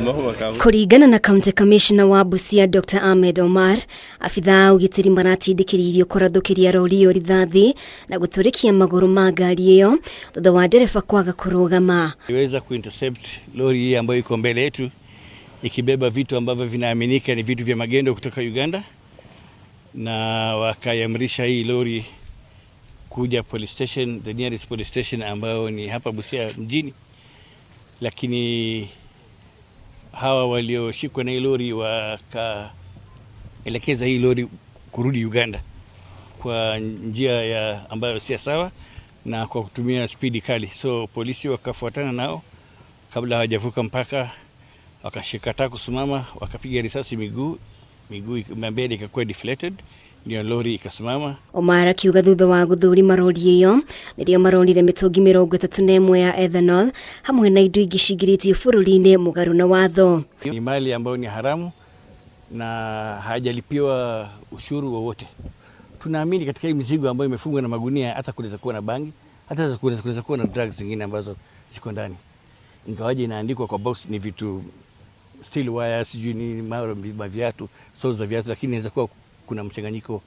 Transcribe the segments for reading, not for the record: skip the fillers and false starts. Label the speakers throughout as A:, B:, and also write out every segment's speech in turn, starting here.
A: Kuringana na kaunti kamicina wa Busia Dr. Ahmed Omar, Abithaa ugitiri maratindikiririo kurathukiria Rori rithathi na guturikia maguru ma ngari iyo thutha wa dereva kwaga kurugama.
B: Iweza kuintercept lori hii ambayo iko mbele yetu ikibeba vitu ambavyo vinaaminika ni vitu vya magendo kutoka Uganda, na wakayamrisha hii lori kuja police station, the nearest police station ambayo ni hapa Busia mjini, lakini hawa walioshikwa na hii lori wakaelekeza hii lori kurudi Uganda kwa njia ya ambayo si sawa na kwa kutumia spidi kali. So polisi wakafuatana nao kabla hawajavuka mpaka, wakashikataa kusimama, wakapiga risasi miguu mbele ikakuwa deflated, ndio lori ikasimama.
A: Omar akiuga thutha wa guthurima rori iyo nirio maronire mitungi 31 ya ethanol hamwe na indo ingi cingiritie bururi-ini mugaru na watho.
B: Ni mali ambayo ni haramu na hajalipiwa ushuru wowote. Tunaamini katika hii mizigo ambayo imefungwa na magunia, hata kunaweza kuwa na bangi, hata kunaweza kuwa na drugs zingine ambazo ziko ndani. Ingawaje inaandikwa kwa box ni vitu steel wire, sijui ni viatu, soles za viatu, lakini inaweza kuwa kuna mchanganyiko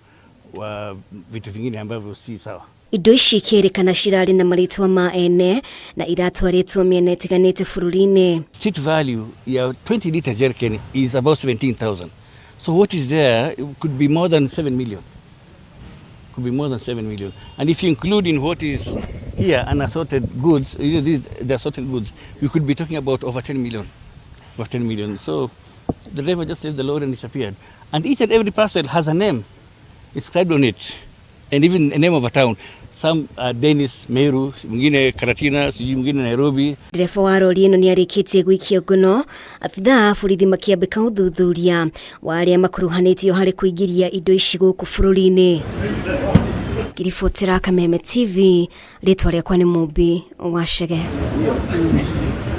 B: wa vitu vingine ambavyo si sawa.
A: Indo ici ikirikana cirari na maritwa ma ene na iratwaritwo miena itiganite bururi-ini.
B: Street value ya 20 liter jerrycan is about 17,000. So what is there could be more than 7 million. Could be more than 7 million. And if you include in what is here unassorted goods, you know, the assorted goods, you could be talking about over 10 million. Over 10 million. So the driver just left the lorry and disappeared. And each and every parcel has a name inscribed on it, and even a name of a town. Some are Dennis, Meru, mwingine Karatina, mwingine Nairobi.
A: Dereva wa rori ino ni arikitie guikio ngono. Abithaa borithi makiambika uthuthuria wa aria makuruhanitio hari kuingiria indo ici guku bururi-ini. Ngiribotera Kameme TV, ritwa riakwa ni Mumbi wa Chege.